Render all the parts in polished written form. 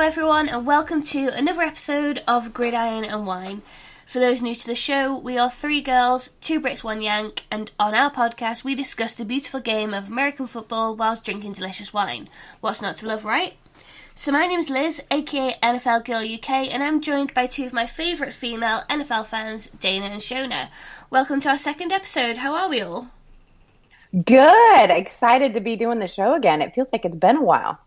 everyone, and welcome to another episode of Gridiron and Wine. For those new to the show, we are three girls, two Brits, one Yank, and on our podcast we discuss the beautiful game of American football whilst drinking delicious wine. What's not to love, right? So my name's Liz, aka NFL Girl UK, and I'm joined by two of my favourite female NFL fans, Dana and Shona. Welcome to our second episode. How are we all? Good. Excited to be doing the show again. It feels like it's been a while.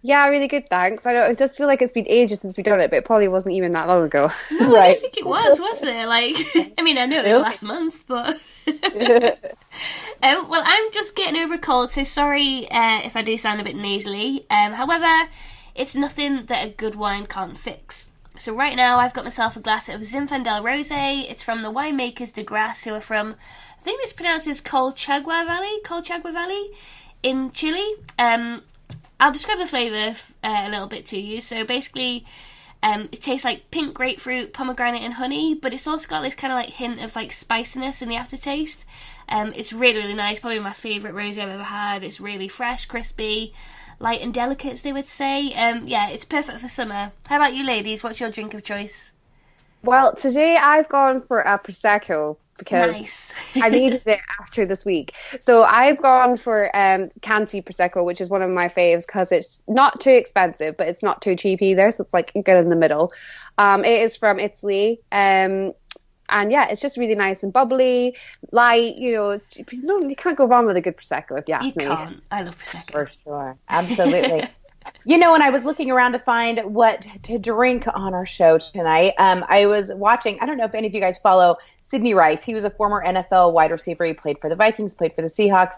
Yeah, really good, thanks. I know it does feel like it's been ages since we've done it, but it probably wasn't even that long ago. No, right. I don't think it was it? Like, I mean, I know it was last month, but... well, I'm just getting over a cold, so sorry if I do sound a bit nasally. However, it's nothing that a good wine can't fix. So right now, I've got myself a glass of Zinfandel Rosé. It's from the winemakers de Grasse, who are from, I think it's pronounced as Colchagua Valley in Chile. I'll describe the flavour a little bit to you. So basically, it tastes like pink grapefruit, pomegranate and honey, but it's also got this kind of like hint of like spiciness in the aftertaste. It's really, really nice. Probably my favourite rosé I've ever had. It's really fresh, crispy, light and delicate, as they would say. Yeah, it's perfect for summer. How about you ladies? What's your drink of choice? Well, today I've gone for a Prosecco because nice. I needed it after this week. So I've gone for Chianti Prosecco, which is one of my faves because it's not too expensive, but it's not too cheap either. So it's like good in the middle. It is from Italy. And yeah, it's just really nice and bubbly, light. You know, you can't go wrong with a good Prosecco if you ask me. You can't. I love Prosecco. For sure. Absolutely. You know, when I was looking around to find what to drink on our show tonight, I was watching, I don't know if any of you guys follow Sidney Rice. He was a former NFL wide receiver. He played for the Vikings, played for the Seahawks.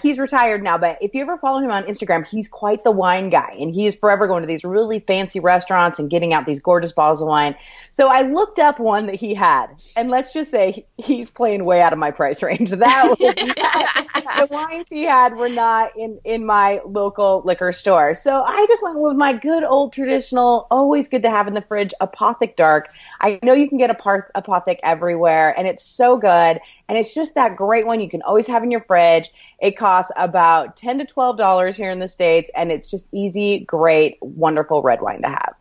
He's retired now, but if you ever follow him on Instagram, he's quite the wine guy, and he's forever going to these really fancy restaurants and getting out these gorgeous bottles of wine. So I looked up one that he had, and let's just say he's playing way out of my price range. That was the wines he had were not in my local liquor store. So I just went with my good old traditional, always good to have in the fridge, Apothic Dark. I know you can get Apothic everywhere, and it's so good. And it's just that great one you can always have in your fridge. It costs about $10 to $12 here in the States, and it's just easy, great, wonderful red wine to have.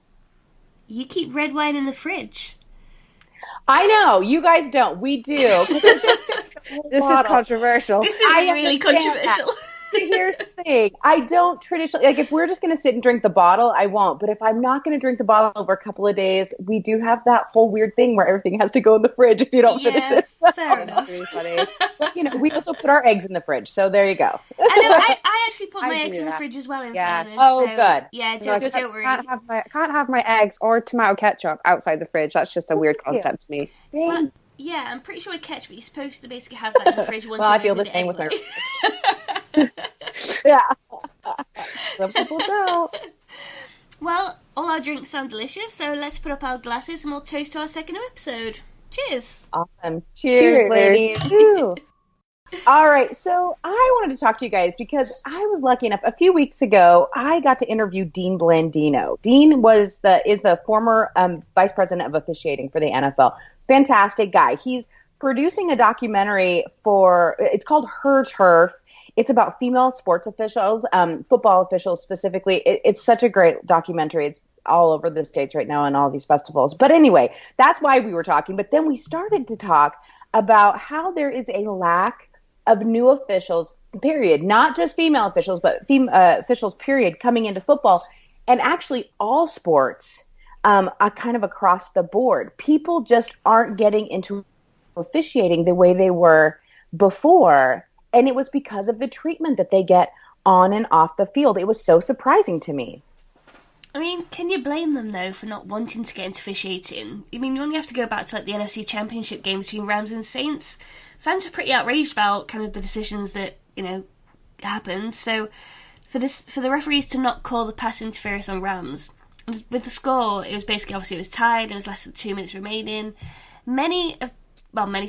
You keep red wine in the fridge. I know. You guys don't. We do. This is controversial. This is really controversial. Here's the thing. I don't traditionally, like if we're just going to sit and drink the bottle, I won't. But if I'm not going to drink the bottle over a couple of days, we do have that whole weird thing where everything has to go in the fridge if you don't finish it. Fair enough. Really funny. But, you know, we also put our eggs in the fridge. So there you go. I know. I actually put my eggs in the fridge as well. In fairness, Oh, so, good. Yeah, No, don't worry. I can't have my eggs or tomato ketchup outside the fridge. That's just a weird concept to me. Well, yeah, I'm pretty sure with ketchup you're supposed to basically have that in the fridge once. Well, you I feel the open same with my. egg. Yeah. Some people don't. Well, all our drinks sound delicious, so let's put up our glasses and we'll toast to our second episode. Cheers. Awesome. Cheers, ladies. All right, so I wanted to talk to you guys because I was lucky enough a few weeks ago. I got to interview Dean Blandino. Dean is the former vice president of officiating for the NFL. Fantastic guy. He's producing a documentary it's called Her Turf. It's about female sports officials, football officials specifically. It's such a great documentary. It's all over the States right now and all these festivals. But anyway, that's why we were talking. But then we started to talk about how there is a lack of new officials, period. Not just female officials, but officials, period, coming into football. And actually all sports, kind of across the board. People just aren't getting into officiating the way they were before. And it was because of the treatment that they get on and off the field. It was so surprising to me. I mean, can you blame them, though, for not wanting to get into officiating? I mean, you only have to go back to like the NFC Championship game between Rams and Saints. Fans were pretty outraged about kind of the decisions that, happened. So for the referees to not call the pass interference on Rams, with the score, it was basically, obviously, it was tied. It was less than 2 minutes remaining. Many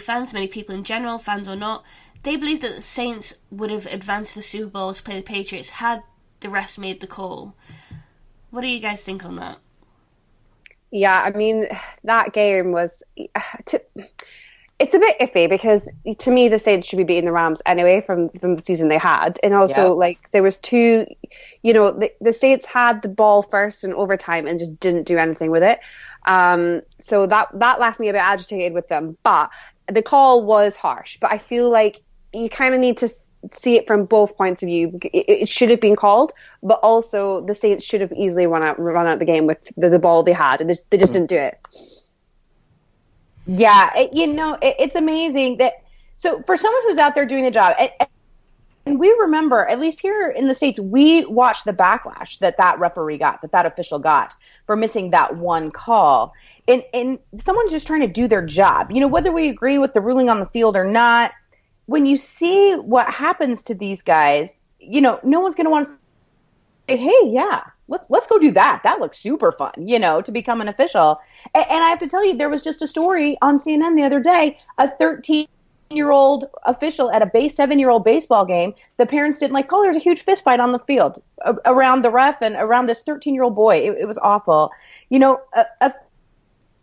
fans, many people in general, fans or not, they believed that the Saints would have advanced to the Super Bowl to play the Patriots had the refs made the call. What do you guys think on that? Yeah, I mean, that game was... It's a bit iffy because to me the Saints should be beating the Rams anyway from the season they had, and also like there was two, you know, the Saints had the ball first in overtime and just didn't do anything with it. So that left me a bit agitated with them. But the call was harsh. But I feel like you kind of need to see it from both points of view. It should have been called, but also the Saints should have easily run out the game with the ball they had, and they just didn't do it. Yeah, it's amazing that. So for someone who's out there doing the job, and we remember, at least here in the States, we watched the backlash that referee got, that official got for missing that one call. And someone's just trying to do their job. You know, whether we agree with the ruling on the field or not, when you see what happens to these guys, you know, no one's going to want to say, hey, yeah, let's go do that. That looks super fun, you know, to become an official. And I have to tell you, there was just a story on CNN the other day, a 13-year-old official at a 7-year-old baseball game. The parents didn't like call. There was a huge fist fight on the field around the ref and around this 13-year-old boy. It was awful. You know,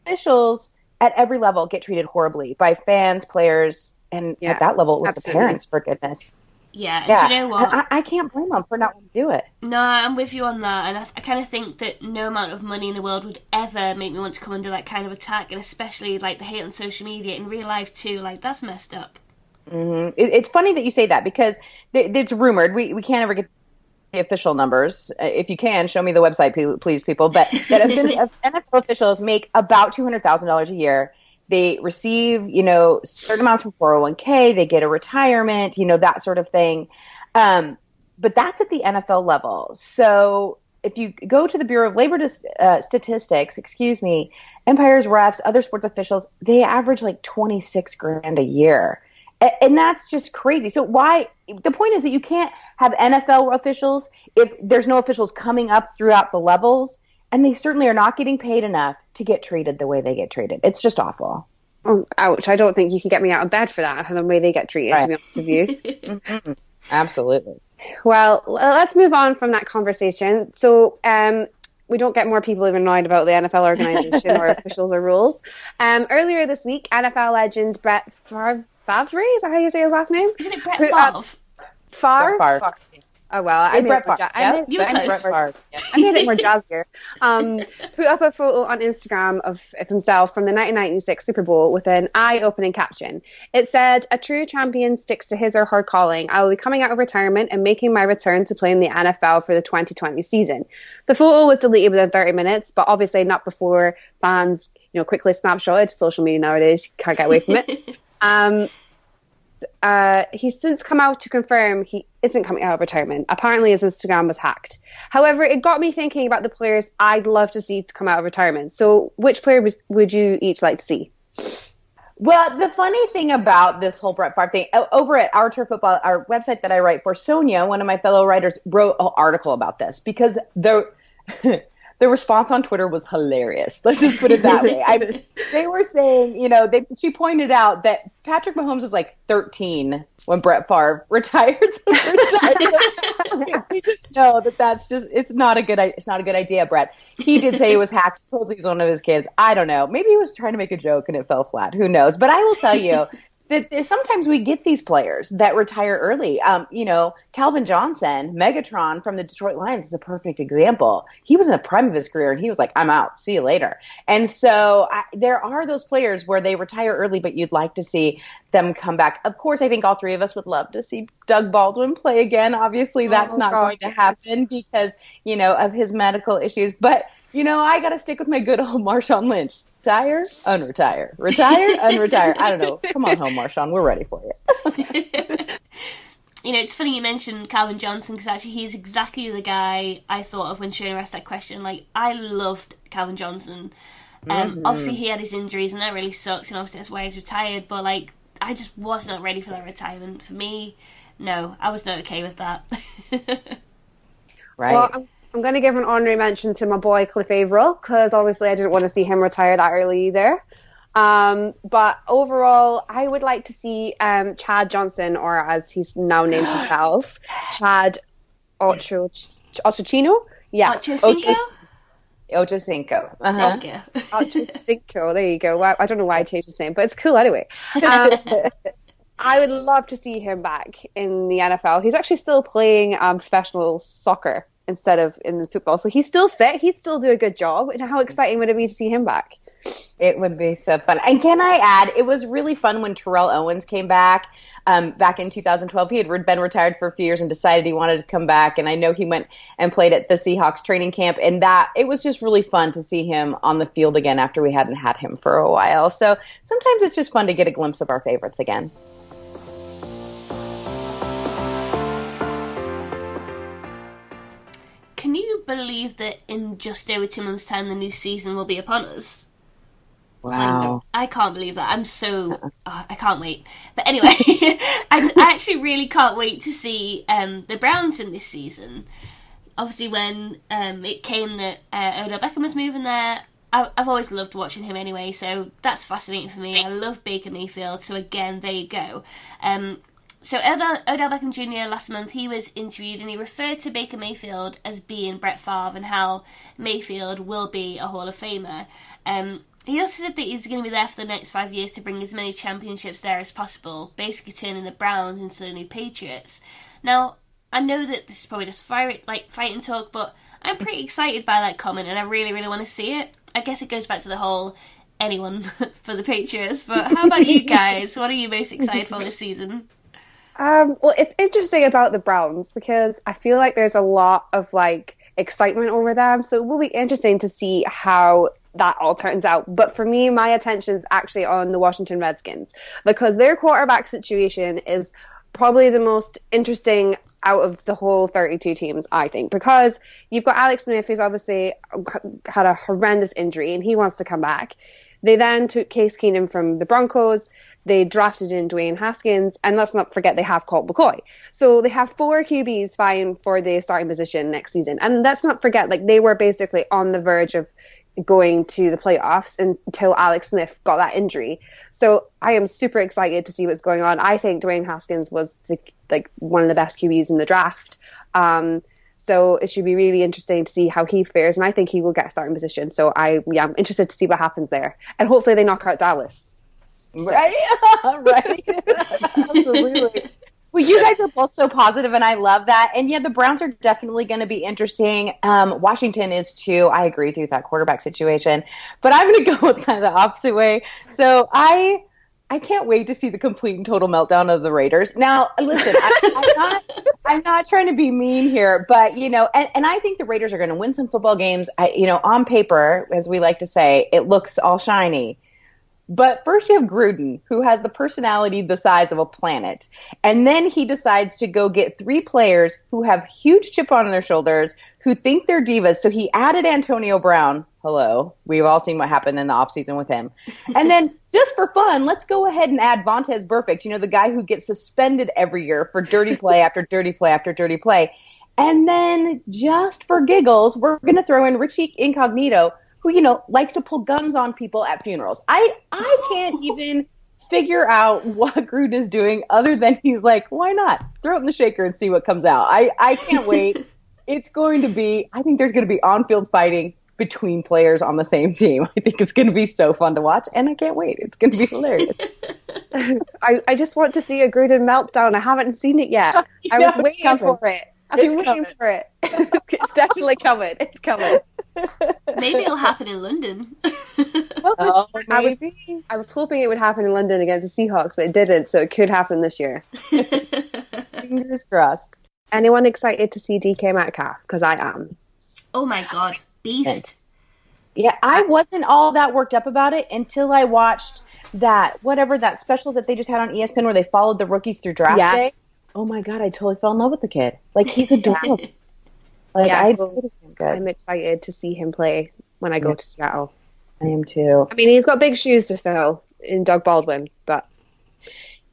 officials at every level get treated horribly by fans, players, and at that level, it was the parents, for goodness. Yeah, and do you know what? I can't blame them for not wanting to do it. No, I'm with you on that, and I kind of think that no amount of money in the world would ever make me want to come under that kind of attack, and especially, like, the hate on social media, in real life, too. Like, that's messed up. Mm-hmm. It's funny that you say that, because it's rumored. We can't ever get the official numbers. If you can, show me the website, please, people. But that NFL officials make about $200,000 a year. They receive, you know, certain amounts from 401k. They get a retirement, you know, that sort of thing. But that's at the NFL level. So if you go to the Bureau of Labor Statistics, umpires, refs, other sports officials, they average like $26,000 a year. And that's just crazy. So the point is that you can't have NFL officials if there's no officials coming up throughout the levels. And they certainly are not getting paid enough to get treated the way they get treated. It's just awful. Oh, ouch. I don't think you can get me out of bed for that, the way they get treated, right, to be honest with you. Mm-hmm. Absolutely. Well, let's move on from that conversation. So we don't get more people even annoyed about the NFL organization or officials or rules. Earlier this week, NFL legend Brett Favre, is that how you say his last name? Isn't it Brett Favre? Favre? Oh, well, I made it more jazzier. Put up a photo on Instagram of himself from the 1996 Super Bowl with an eye-opening caption. It said, "A true champion sticks to his or her calling. I will be coming out of retirement and making my return to play in the NFL for the 2020 season." The photo was deleted within 30 minutes, but obviously not before fans, you know, quickly snapshotted. Social media nowadays, you can't get away from it. He's since come out to confirm he isn't coming out of retirement. Apparently his Instagram was hacked. However, it got me thinking about the players I'd love to see to come out of retirement. So which player would you each like to see? Well, the funny thing about this whole Brett Favre thing, over at Our Turf Football, our website that I write for, Sonia, one of my fellow writers, wrote an article about this because the response on Twitter was hilarious. Let's just put it that way. They were saying, you know, she pointed out that Patrick Mahomes was like 13 when Brett Favre retired. We just know it's not a good idea, Brett. He did say it was hacked. Supposedly he was one of his kids. I don't know. Maybe he was trying to make a joke and it fell flat. Who knows? But I will tell you that sometimes we get these players that retire early. You know, Calvin Johnson, Megatron from the Detroit Lions is a perfect example. He was in the prime of his career and he was like, I'm out. See you later. And so there are those players where they retire early, but you'd like to see them come back. Of course, I think all three of us would love to see Doug Baldwin play again. Obviously, that's not going to happen because, you know, of his medical issues. But, you know, I got to stick with my good old Marshawn Lynch. Retire, unretire. Retire, unretire. I don't know. Come on home, Marshawn. We're ready for you. You know, it's funny you mentioned Calvin Johnson because actually he's exactly the guy I thought of when Shona asked that question. Like, I loved Calvin Johnson. Obviously, he had his injuries and that really sucks, and obviously that's why he's retired. But, like, I just was not ready for that retirement. For me, no, I was not okay with that. Right. Well, I'm going to give an honorary mention to my boy Cliff Averill because obviously I didn't want to see him retire that early either. But overall, I would like to see Chad Johnson, or as he's now named himself, Chad Ochocinco. Yeah, Ochocinco. There you go. Ochocinco, there you go. Well, I don't know why I changed his name, but it's cool anyway. I would love to see him back in the NFL. He's actually still playing professional soccer instead of in the football. So he's still fit. He'd still do a good job. And how exciting would it be to see him back? It would be so fun. And can I add, it was really fun when Terrell Owens came back in 2012. He had been retired for a few years and decided he wanted to come back. And I know he went and played at the Seahawks training camp. And it was just really fun to see him on the field again after we hadn't had him for a while. So sometimes it's just fun to get a glimpse of our favorites again. Can you believe that in just over 2 months' time the new season will be upon us? Wow. I can't believe that. I'm so... I can't wait. But anyway, I actually really can't wait to see the Browns in this season. Obviously, when it came that Odell Beckham was moving there, I've always loved watching him anyway, so that's fascinating for me. I love Baker Mayfield, so again, there you go. So Odell Beckham Jr. last month, he was interviewed and he referred to Baker Mayfield as being Brett Favre and how Mayfield will be a Hall of Famer. He also said that he's going to be there for the next 5 years to bring as many championships there as possible, basically turning the Browns into the new Patriots. Now, I know that this is probably just fighting talk, but I'm pretty excited by that comment and I really, really want to see it. I guess it goes back to the whole anyone for the Patriots, but how about you guys? What are you most excited for this season? Well, it's interesting about the Browns because I feel like there's a lot of excitement over them. So it will be interesting to see how that all turns out. But for me, my attention is actually on the Washington Redskins because their quarterback situation is probably the most interesting out of the whole 32 teams, I think, because you've got Alex Smith, who's obviously had a horrendous injury and he wants to come back. They then took Case Keenum from the Broncos. They drafted in Dwayne Haskins, and let's not forget they have Colt McCoy. So they have 4 QBs vying for the starting position next season. And let's not forget, they were basically on the verge of going to the playoffs until Alex Smith got that injury. So I am super excited to see what's going on. I think Dwayne Haskins was one of the best QBs in the draft. So it should be really interesting to see how he fares, and I think he will get a starting position. So I'm interested to see what happens there. And hopefully they knock out Dallas. Right? Right. Absolutely. Well, you guys are both so positive, and I love that. And yeah, the Browns are definitely going to be interesting. Washington is too. I agree with you with that quarterback situation. But I'm going to go with kind of the opposite way. So I can't wait to see the complete and total meltdown of the Raiders. Now, listen, I'm not trying to be mean here, but, and I think the Raiders are going to win some football games. On paper, as we like to say, it looks all shiny. But first you have Gruden, who has the personality the size of a planet. And then he decides to go get 3 players who have huge chip on their shoulders, who think they're divas. So he added Antonio Brown. Hello. We've all seen what happened in the offseason with him. And then just for fun, let's go ahead and add Vontaze Burfict, the guy who gets suspended every year for dirty play after dirty play after dirty play. And then just for giggles, we're going to throw in Richie Incognito, who, likes to pull guns on people at funerals. I can't even figure out what Gruden is doing other than he's like, why not? Throw it in the shaker and see what comes out. I can't wait. I think there's going to be on-field fighting between players on the same team. I think it's going to be so fun to watch, and I can't wait. It's going to be hilarious. I just want to see a Gruden meltdown. I haven't seen it yet. I was waiting for it. I've been waiting for it. It's definitely coming. It's coming. Maybe it'll happen in London. Well, I was hoping it would happen in London against the Seahawks, but it didn't, so it could happen this year. Fingers crossed. Anyone excited to see DK Metcalf? Because I am. Oh my god, beast. Yeah, I wasn't all that worked up about it until I watched that special that they just had on ESPN where they followed the rookies through draft day. Oh my god, I totally fell in love with the kid. He's adorable. I'm excited to see him play when I go to Seattle. I am too. I mean, he's got big shoes to fill in Doug Baldwin, but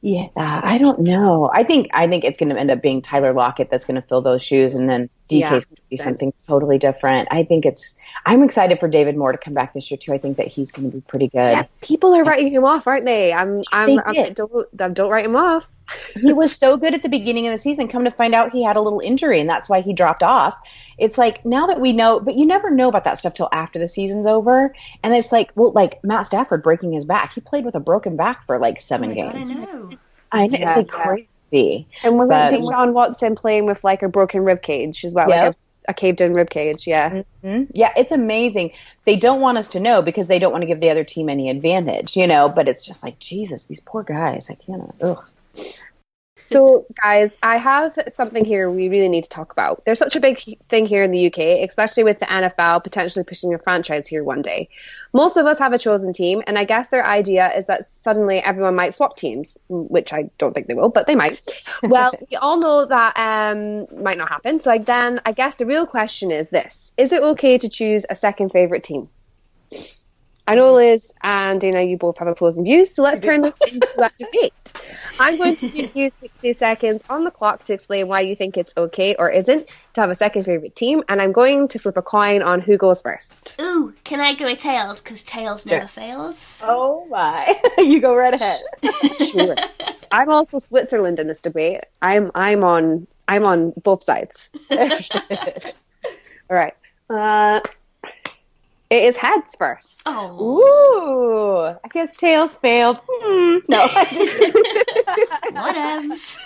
yeah, I don't know. I think it's going to end up being Tyler Lockett that's going to fill those shoes, and then DK's going to be something totally different. I'm excited for David Moore to come back this year too. I think that he's going to be pretty good. Yeah, people are writing him off, aren't they? Don't write him off. He was so good at the beginning of the season. Come to find out he had a little injury, and that's why he dropped off. It's like, now that we know, but you never know about that stuff till after the season's over. And it's like, well, like Matt Stafford breaking his back. He played with a broken back for like 7 games. God, I know. It's like crazy. And wasn't Deshaun Watson playing with like a broken rib cage as well? Yep. Like a caved in rib cage, yeah. Mm-hmm. Yeah, it's amazing. They don't want us to know because they don't want to give the other team any advantage, but it's just like, Jesus, these poor guys. I can't, ugh. So, guys, I have something here we really need to talk about. There's such a big thing here in the UK, especially with the NFL potentially pushing a franchise here one day. Most of us have a chosen team, and I guess their idea is that suddenly everyone might swap teams, which I don't think they will, but they might. Well, we all know that might not happen. So then I guess the real question is this. Is it okay to choose a second favourite team? I know Liz and Dana, you both have opposing views, so let's turn this into a debate. I'm going to give you 60 seconds on the clock to explain why you think it's okay or isn't to have a second favourite team, and I'm going to flip a coin on who goes first. Ooh, can I go with Tails? Because Tails never fails. Oh my. You go right ahead. Sure. I'm also Switzerland in this debate. I'm on both sides. All right. It is heads first. Oh. Ooh. I guess Tails failed. No. Whatevs.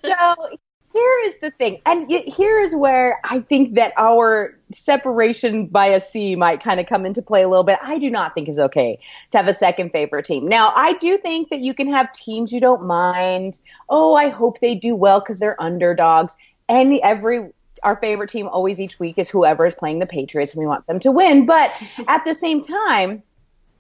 So here is the thing. And here is where I think that our separation by a C might kind of come into play a little bit. I do not think it's okay to have a second favorite team. Now, I do think that you can have teams you don't mind. Oh, I hope they do well because they're underdogs. And our favorite team always each week is whoever is playing the Patriots, and we want them to win. But at the same time,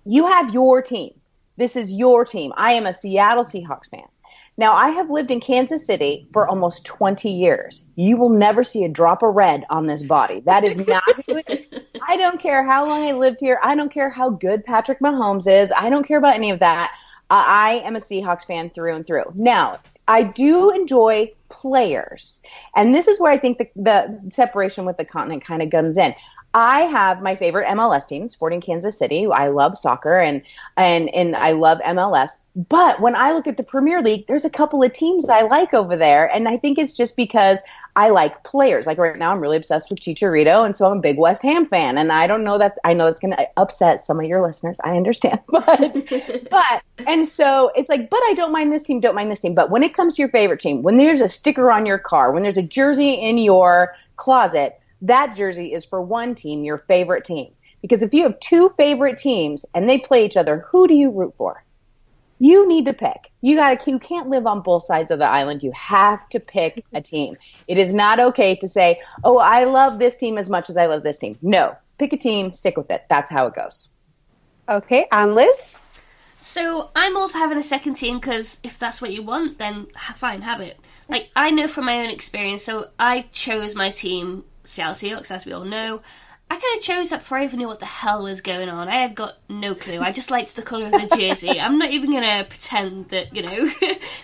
you have your team. This is your team. I am a Seattle Seahawks fan. Now, I have lived in Kansas City for almost 20 years. You will never see a drop of red on this body. That is not who it is. I don't care how long I lived here. I don't care how good Patrick Mahomes is. I don't care about any of that. I am a Seahawks fan through and through. Now, I do enjoy players. And this is where I think the separation with the continent kind of comes in. I have my favorite MLS team, Sporting Kansas City. I love soccer and I love MLS. But when I look at the Premier League, there's a couple of teams I like over there. And I think it's just because I like players. Like right now, I'm really obsessed with Chicharito, and so I'm a big West Ham fan. And I know that's going to upset some of your listeners. I understand. And so it's like, but I don't mind this team, don't mind this team. But when it comes to your favorite team, when there's a sticker on your car, when there's a jersey in your closet, that jersey is for one team, your favorite team. Because if you have two favorite teams and they play each other, who do you root for? You need to pick. You can't live on both sides of the island. You have to pick a team. It is not okay to say, oh, I love this team as much as I love this team. No, pick a team, stick with it. That's how it goes. Okay, and Liz? So I'm all for having a second team because if that's what you want, then fine, have it. Like, I know from my own experience, so I chose my team, Seattle Seahawks, as we all know. I kind of chose that before I even knew what the hell was going on. I had got no clue. I just liked the colour of the jersey. I'm not even going to pretend that,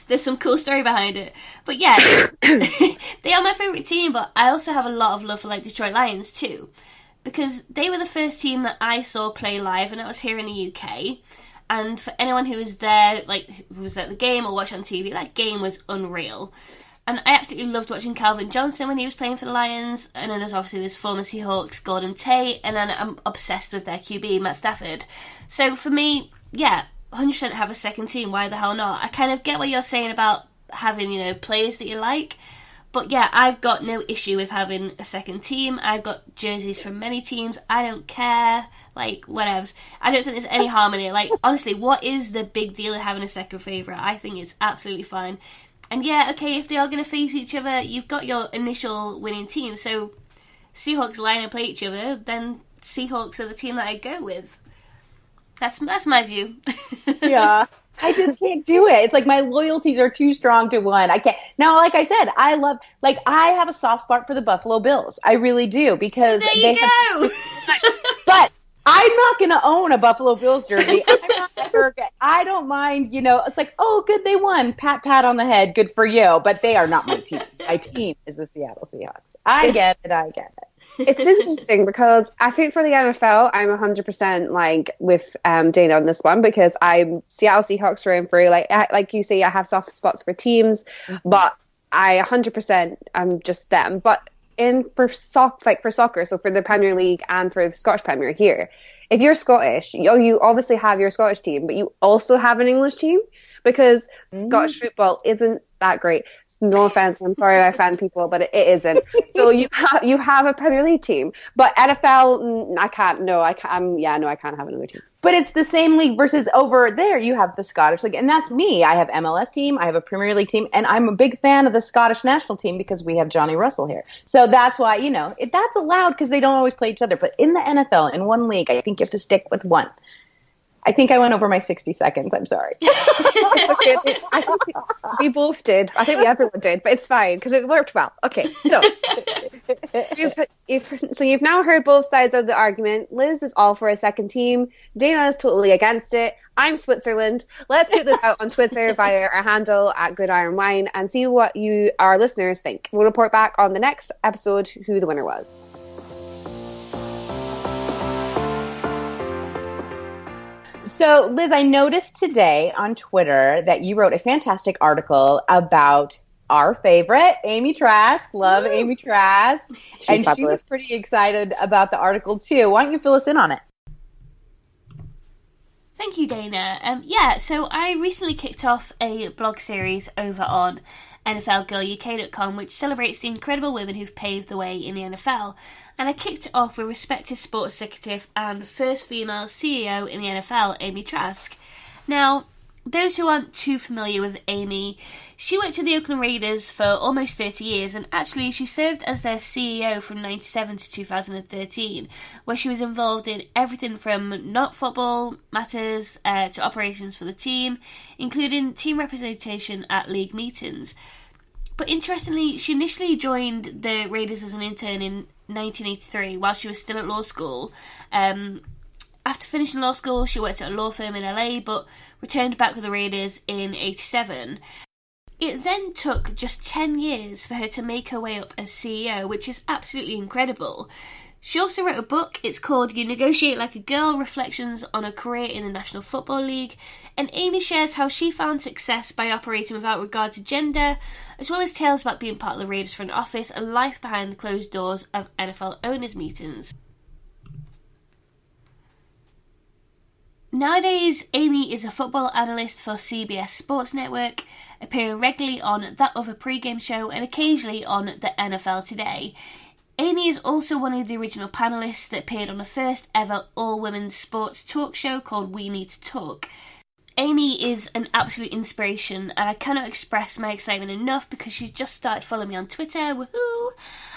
there's some cool story behind it. But yeah, they are my favourite team, but I also have a lot of love for, Detroit Lions too. Because they were the first team that I saw play live, and that was here in the UK. And for anyone who was there, who was at the game or watched on TV, that game was unreal. And I absolutely loved watching Calvin Johnson when he was playing for the Lions. And then there's obviously this former Seahawks, Gordon Tate. And then I'm obsessed with their QB, Matt Stafford. So for me, yeah, 100% have a second team. Why the hell not? I kind of get what you're saying about having, players that you like. But yeah, I've got no issue with having a second team. I've got jerseys from many teams. I don't care. Whatevs. I don't think there's any harm in it. Honestly, what is the big deal of having a second favourite? I think it's absolutely fine. And yeah, okay, if they are going to face each other, you've got your initial winning team. So Seahawks line and play each other, then Seahawks are the team that I go with. That's my view. Yeah. I just can't do it. It's like my loyalties are too strong to one. I can't. Now, like I said, I have a soft spot for the Buffalo Bills. I really do because so there you go. But I'm not going to own a Buffalo Bills jersey. I don't mind, it's like, oh, good, they won. Pat, pat on the head. Good for you. But they are not my team. My team is the Seattle Seahawks. I get it. It's interesting because I think for the NFL, I'm 100% like with Dana on this one because I'm Seattle Seahawks through and through. Like you say, I have soft spots for teams, but I 100% I'm just them. But for soccer, so for the Premier League and for the Scottish Premier here, if you're Scottish, you obviously have your Scottish team, but you also have an English team because Scottish football isn't that great. No offense, I'm sorry I offend people, but it isn't. So you have a Premier League team, but NFL, I can't. No, I can't. I can't have another team. But it's the same league versus over there. You have the Scottish League, and that's me. I have MLS team, I have a Premier League team, and I'm a big fan of the Scottish national team because we have Johnny Russell here. So that's why that's allowed because they don't always play each other. But in the NFL, in one league, I think you have to stick with one. I think I went over my 60 seconds. I'm sorry. I think we both did. I think everyone did, but it's fine because it worked well. Okay, so you've now heard both sides of the argument. Liz is all for a second team. Dana is totally against it. I'm Switzerland. Let's put this out on Twitter via our handle @GoodIronWine and see what our listeners think. We'll report back on the next episode who the winner was. So, Liz, I noticed today on Twitter that you wrote a fantastic article about our favorite, Amy Trask. Love Amy Trask. And she was pretty excited about the article, too. Why don't you fill us in on it? Thank you, Dana. So I recently kicked off a blog series over on NFLGirlUK.com, which celebrates the incredible women who've paved the way in the NFL. And I kicked it off with respected sports executive and first female CEO in the NFL, Amy Trask. Now, those who aren't too familiar with Amy, she worked at the Oakland Raiders for almost 30 years, and actually she served as their CEO from 1997 to 2013, where she was involved in everything from not football matters to operations for the team, including team representation at league meetings. But interestingly, she initially joined the Raiders as an intern in 1983 while she was still at law school. After finishing law school, she worked at a law firm in LA, but returned back with the Raiders in 87. It then took just 10 years for her to make her way up as CEO, which is absolutely incredible. She also wrote a book. It's called You Negotiate Like a Girl, Reflections on a Career in the National Football League. And Amy shares how she found success by operating without regard to gender, as well as tales about being part of the Raiders front office and life behind closed doors of NFL owners' meetings. Nowadays, Amy is a football analyst for CBS Sports Network, appearing regularly on That Other Pre-Game Show and occasionally on the NFL Today. Amy is also one of the original panellists that appeared on the first ever all-women's sports talk show called We Need to Talk. Amy is an absolute inspiration, and I cannot express my excitement enough because she's just started following me on Twitter, woohoo!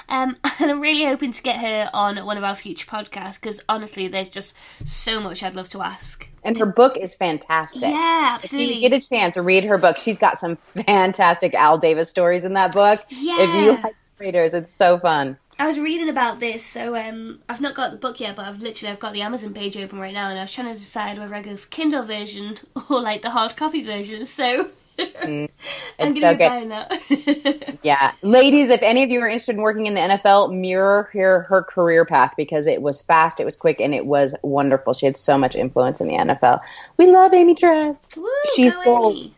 And I'm really hoping to get her on one of our future podcasts because honestly, there's just so much I'd love to ask. And her book is fantastic. Yeah, absolutely. If you get a chance to read her book, she's got some fantastic Al Davis stories in that book. Yeah. If you like readers, it's so fun. I was reading about this, so I've not got the book yet, but I've got the Amazon page open right now, and I was trying to decide whether I go for Kindle version or like the hard copy version. So I'm going to be buying that. Yeah, ladies, if any of you are interested in working in the NFL, mirror her career path because it was fast, it was quick, and it was wonderful. She had so much influence in the NFL. We love Amy Trask. Woo, she's gold. Amy.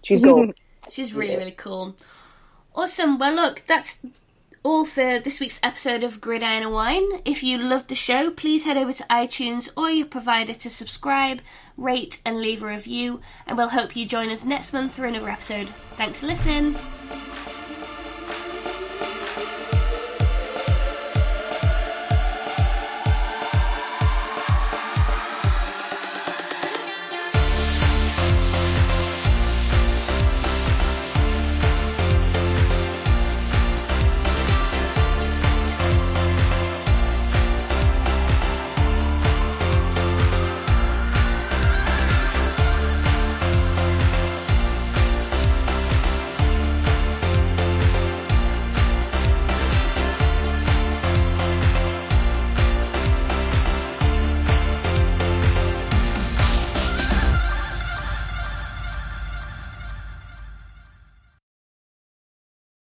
She's gold. She's really, really cool. Awesome. Well, look, that's all for this week's episode of Gridiron and Wine. If you loved the show, please head over to iTunes or your provider to subscribe, rate and leave a review, and we'll hope you join us next month for another episode. Thanks for listening.